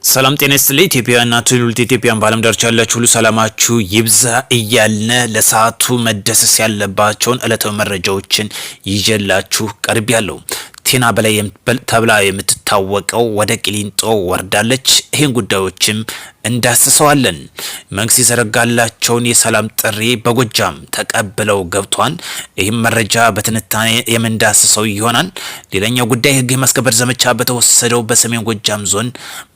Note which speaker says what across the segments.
Speaker 1: ሰላም ጤና ይስጥልኝ ኢትዮጵያውያንና ትውልደ ኢትዮጵያውያን በዓለም ዳርቻ ያላችሁ ሁሉ ሰላማችሁ ይብዛ እያልን ለሰዓቱ መደሰስ ያለባቸውን ዕለታዊ መረጃዎችን ይዤላችሁ ቀርቤያለሁ። ቲና በላይ ተብላ የምትታወቀው ወደ ቂሊንጦ ወርዳለች። ይህን ጉዳዮችም እንዳስሰዋለን። መንግስት የዘረጋላቸውን የሰላም ጥሪ በጎጃም ተቀብለው ገብቷል። ይህም መረጃ በትንታኔ የምንዳስሰው ይሆናል። ሌላኛው ጉዳይ ህግ የማስከበር ዘመቻ በተወሰደው በሰሜን ጎጃም ዞን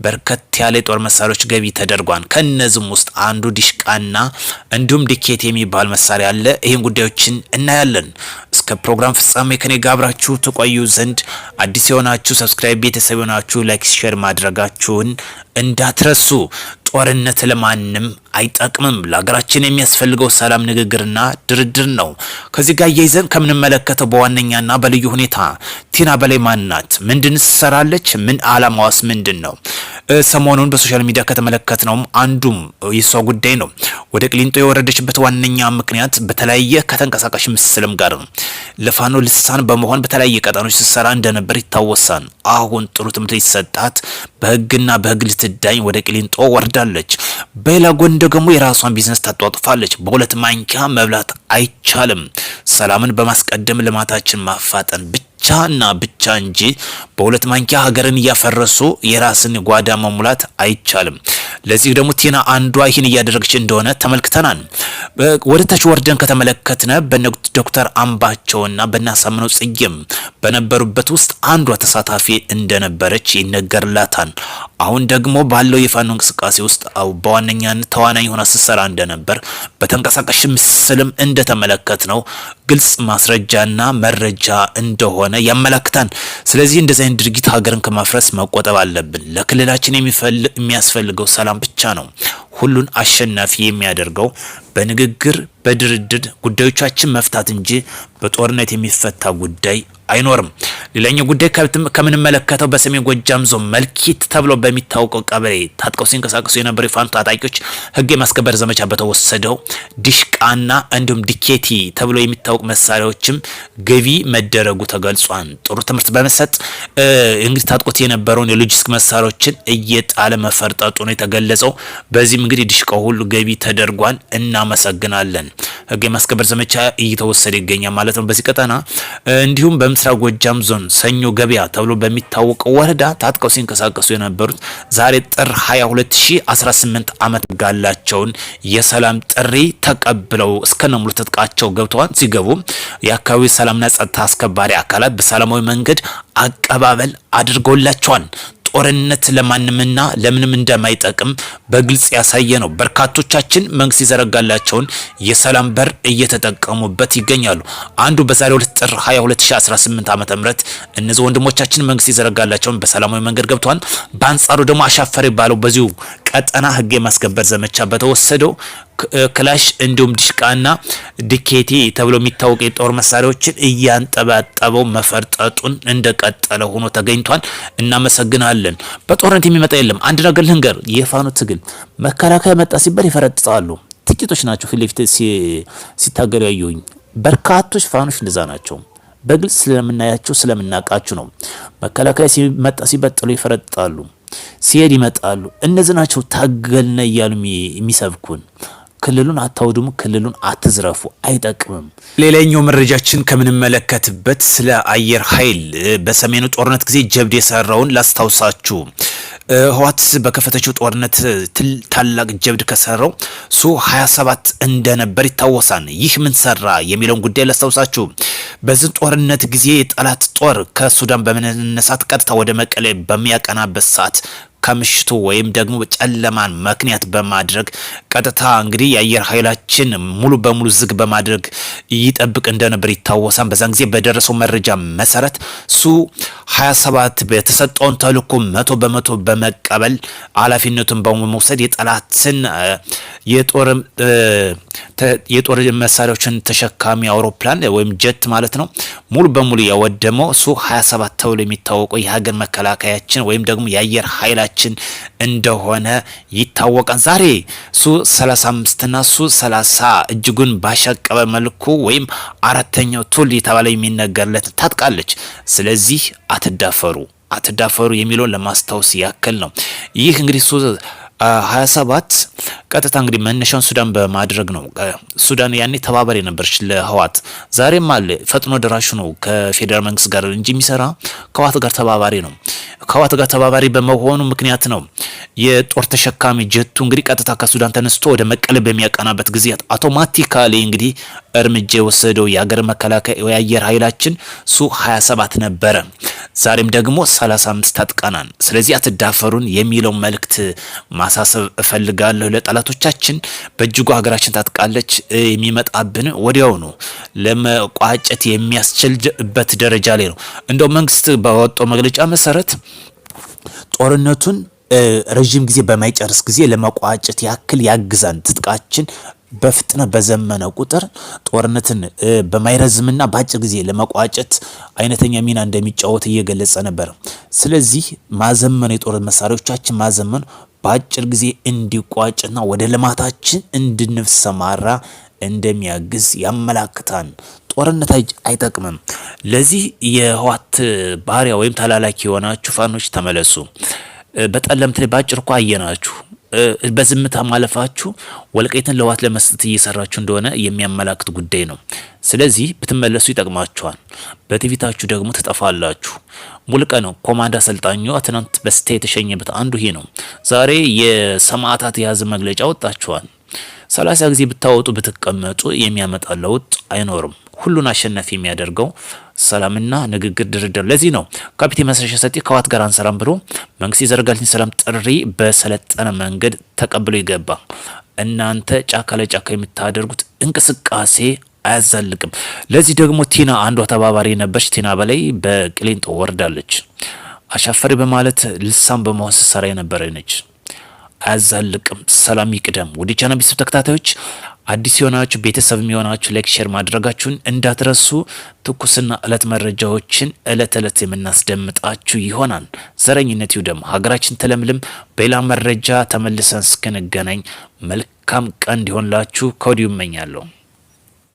Speaker 1: በርከት ያለ የጦር መሳሪያዎች ገቢ ተደርጓል። ከነዚህም ውስጥ አንዱ ዲሽቃና እንዲሁም ዲኬት የሚባል መሳሪያ አለ። ይህን ጉዳዮችን እናያለን። እስከ ፕሮግራም ፍጻሜ ከኔ ጋር አብራችሁ ተቆዩ ዘንድ አዲስ የሆናችሁ ሰብስክራይብ፣ ቤተሰብ የሆናችሁ ላይክ፣ ሼር ማድረጋችሁን እንዳትረሱ። ጦርነት ለማንም አይጠቅምም። ለሀገራችን የሚያስፈልገው ሰላም፣ ንግግርና ድርድር ነው። ከዚህ ጋር እያይዘን ከምንመለከተው በዋነኛና በልዩ ሁኔታ ቲና በላይ ማናት? ምንድን ትሰራለች? ምን አላማዋስ ምንድን ነው? ሰሞኑን በሶሻል ሚዲያ ከተመለከትነውም አንዱም የሷ ጉዳይ ነው። ወደ ቂሊንጦ የወረደችበት ዋነኛ ምክንያት በተለያየ ከተንቀሳቃሽ ምስልም ጋር ለፋኖ ልሳን በመሆን በተለያየ ቀጠኖች ስትሰራ እንደነበር ይታወሳል። አሁን ጥሩ ትምህርት ይሰጣት በህግና በህግ ልትዳኝ ወደ ቂሊንጦ ወርዳለች። በሌላ ጎን ደግሞ የራሷን ቢዝነስ ታጧጥፋለች። በሁለት ማንኪያ መብላት አይቻልም። ሰላምን በማስቀደም ልማታችን ማፋጠን ብቻና ብቻ እንጂ በሁለት ማንኪያ ሀገርን እያፈረሱ የራስን ጓዳ መሙላት አይቻልም። ለዚህ ደግሞ ቲና አንዷ ይህን እያደረገች እንደሆነ ተመልክተናል። ወደ ታች ወርደን ከተመለከትነ ዶክተር አምባቸውና በናሳምነው ጽጌም በነበሩበት ውስጥ አንዷ ተሳታፊ እንደነበረች ይነገርላታል። አሁን ደግሞ ባለው የፋኖ እንቅስቃሴ ውስጥ በዋነኛነት ተዋናይ ሆና ስትሰራ እንደነበር በተንቀሳቃሽ ምስልም እንደተመለከትነው ግልጽ ማስረጃና መረጃ እንደሆነ ያመለክታል። ስለዚህ እንደዚህ አይነት ድርጊት ሀገርን ከማፍረስ መቆጠብ አለብን። ለክልላችን የሚያስፈልገው ሰላም ብቻ ነው። ሁሉን አሸናፊ የሚያደርገው በንግግር በድርድር ጉዳዮቻችን መፍታት እንጂ በጦርነት የሚፈታ ጉዳይ አይኖርም። ሌላኛው ጉዳይ ከምንመለከተው በሰሜን ጎጃም ዞን መልኪት ተብሎ በሚታወቀው ቀበሌ ታጥቀው ሲንቀሳቀሱ የነበሩ የፋኖ ታጣቂዎች ህግ የማስከበር ዘመቻ በተወሰደው ዲሽቃና እንዲሁም ዲኬቲ ተብሎ የሚታወቅ መሳሪያዎችም ገቢ መደረጉ ተገልጿል። ጥሩ ትምህርት በመሰጥ እንግዲህ ታጥቆት የነበረውን የሎጂስቲክ መሳሪያዎችን እየጣለ መፈርጠጡ ነው የተገለጸው። በዚህም እንግዲህ ዲሽቃው ሁሉ ገቢ ተደርጓል። እናመሰግናለን። ህግ የማስከበር ዘመቻ እየተወሰደ ይገኛል ማለት ነው በዚህ ቀጠና። እንዲሁም በምስራቅ ጎጃም ዞን ሰኞ ገበያ ተብሎ በሚታወቀው ወረዳ ታጥቀው ሲንቀሳቀሱ የነበሩት ዛሬ ጥር 22 2018 ዓመት ጋላቸውን የሰላም ጥሪ ተቀብለው እስከነሙሉ ትጥቃቸው ገብተዋል። ሲገቡ የአካባቢው ሰላምና ጸጥታ አስከባሪ አካላት በሰላማዊ መንገድ አቀባበል አድርገውላቸዋል። ጦርነት ለማንምና ለምንም እንደማይጠቅም በግልጽ ያሳየ ነው። በርካቶቻችን መንግስት ይዘረጋላቸውን የሰላም በር እየተጠቀሙበት ይገኛሉ። አንዱ በዛሬው ጥር 22 2018 ዓ.ም እነዚህ ወንድሞቻችን መንግስት ይዘረጋላቸውን በሰላማዊ መንገድ ገብተዋል። በአንጻሩ ደግሞ አሻፈሪ ባለው በዚሁ ቀጠና ህግ የማስከበር ዘመቻ በተወሰደው ክላሽ እንዲሁም ዲሽቃና ዲኬቲ ተብሎ የሚታወቅ የጦር መሳሪያዎችን እያንጠባጠበው መፈርጠጡን እንደቀጠለ ሆኖ ተገኝቷል። እናመሰግናለን። በጦርነት የሚመጣ የለም። አንድ ነገር ልንገር፣ የፋኖ ትግል መከላከያ መጣ ሲባል ይፈረጥጣሉ። ጥቂቶች ናቸው ፊት ለፊት ሲታገሉ ያዩኝ። በርካቶች ፋኖች እንደዛ ናቸው። በግልጽ ስለምናያቸው ስለምናቃቸው ነው። መከላከያ ሲመጣ ሲበጥሉ ይፈረጥጣሉ፣ ሲሄድ ይመጣሉ። እነዚህ ናቸው ታገልነ እያሉ የሚሰብኩን። ክልሉን አታውድሙ፣ ክልሉን አትዝረፉ፣ አይጠቅምም። ሌላኛው መረጃችን ከምንመለከትበት ስለ አየር ኃይል በሰሜኑ ጦርነት ጊዜ ጀብድ የሰራውን ላስታውሳችሁ። ህወሓት በከፈተችው ጦርነት ታላቅ ጀብድ ከሰራው ሱ-27 እንደነበር ይታወሳል። ይህ ምን ሰራ የሚለውን ጉዳይ ላስታውሳችሁ። በዚህ ጦርነት ጊዜ የጠላት ጦር ከሱዳን በመነሳት ቀጥታ ወደ መቀሌ በሚያቀናበት ሰዓት ከምሽቱ ወይም ደግሞ ጨለማን ምክንያት በማድረግ ቀጥታ እንግዲህ የአየር ኃይላችን ሙሉ በሙሉ ዝግ በማድረግ ይጠብቅ እንደነበር ይታወሳል። በዛን ጊዜ በደረሰው መረጃ መሰረት ሱ-27 በተሰጠውን ተልዕኮ 100% በመቀበል ኃላፊነቱን በመውሰድ የጠላትን የጦር መሳሪያዎችን ተሸካሚ አውሮፕላን ወይም ጀት ማለት ነው ሙሉ በሙሉ ያወደመው ሱ-27 ተብሎ የሚታወቀው የሀገር መከላከያችን ወይም ደግሞ የአየር ኃይላችን እንደሆነ ይታወቃል። ዛሬ ሱ-35 እና ሱ-30 እጅጉን ባሻቀበ መልኩ ወይም አራተኛው ቱል የተባለ የሚነገርለት ታጥቃለች። ስለዚህ አትዳፈሩ። አትዳፈሩ የሚለውን ለማስታወስ ያክል ነው። ይህ እንግዲህ 27 ቀጥታ እንግዲህ መነሻውን ሱዳን በማድረግ ነው። ሱዳን ያኔ ተባባሪ ነበረች ለህዋት። ዛሬም አለ ፈጥኖ ደራሹ ነው ከፌዴራል መንግስት ጋር እንጂ የሚሰራ ከህዋት ጋር ተባባሪ ነው። ከህዋት ጋር ተባባሪ በመሆኑ ምክንያት ነው የጦር ተሸካሚ ጀቱ እንግዲህ ቀጥታ ከሱዳን ተነስቶ ወደ መቀለ በሚያቀናበት ጊዜ አውቶማቲካሊ እንግዲህ እርምጃ የወሰደው የሀገር መከላከያ የአየር ኃይላችን ሱ-27 ነበረ። ዛሬም ደግሞ 35 ታጥቀናል። ስለዚህ አትዳፈሩን የሚለው መልእክት ማሳሰብ እፈልጋለሁ ለጠላቶቻችን። በእጅጉ ሀገራችን ታጥቃለች። የሚመጣብን ወዲያው ነው ለመቋጨት የሚያስችልበት ደረጃ ላይ ነው። እንደው መንግስት ባወጣው መግለጫ መሰረት ጦርነቱን ረጅም ጊዜ በማይጨርስ ጊዜ ለመቋጨት ያክል ያግዛን ትጥቃችን በፍጥነት በዘመነ ቁጥር ጦርነትን በማይረዝምና በአጭር ጊዜ ለመቋጨት አይነተኛ ሚና እንደሚጫወት እየገለጸ ነበር። ስለዚህ ማዘመን የጦር መሳሪያዎቻችን ማዘመን በአጭር ጊዜ እንዲቋጭና ወደ ልማታችን እንድንሰማራ እንደሚያግዝ ያመላክታል። ጦርነት አይጠቅምም። ለዚህ የህዋት ባሪያ ወይም ተላላኪ የሆናችሁ ፋኖች ተመለሱ። በጠለምት ላይ ባጭር እኮ አየናችሁ። በዝምታ ማለፋችሁ ወልቃይትን ለህዋት ለመስጠት እየሰራችሁ እንደሆነ የሚያመላክት ጉዳይ ነው። ስለዚህ ብትመለሱ ይጠቅማችኋል። በትዕቢታችሁ ደግሞ ትጠፋላችሁ። ሙሉቀን ኮማንድ አሰልጣኙ ትናንት በስቴ የተሸኘበት አንዱ ይሄ ነው። ዛሬ የሰማዕታት የያዘ መግለጫ ወጣችኋል። 30 ጊዜ ብታወጡ ብትቀመጡ የሚያመጣ ለውጥ አይኖርም። ሁሉን አሸናፊ የሚያደርገው ሰላምና ንግግር፣ ድርድር። ለዚህ ነው ካፒቴን መስረሻ ሰጤ ከህወሓት ጋር አንሰራም ብሎ መንግስት የዘረጋልኝ ሰላም ጥሪ በሰለጠነ መንገድ ተቀብሎ ይገባ። እናንተ ጫካ ለጫካ የምታደርጉት እንቅስቃሴ አያዛልቅም። ለዚህ ደግሞ ቲና አንዷ ተባባሪ ነበርች። ቲና በላይ በቅሊንጦ ወርዳለች። አሻፈሪ በማለት ልሳን በመሆን ስትሰራ የነበረ ነች። አያዛልቅም። ሰላም ይቅደም። ወደ ቻናል ቤተሰብ ተከታታዮች አዲስ የሆናችሁ ቤተሰብ የሚሆናችሁ ላይክ ሼር ማድረጋችሁን እንዳትረሱ። ትኩስና እለት መረጃዎችን እለት የምናስደምጣችሁ ይሆናል። ዘረኝነት ይውደም፣ ሀገራችን ተለምልም። በሌላ መረጃ ተመልሰን እስክንገናኝ መልካም ቀን እንዲሆንላችሁ ከወዲሁ እመኛለሁ።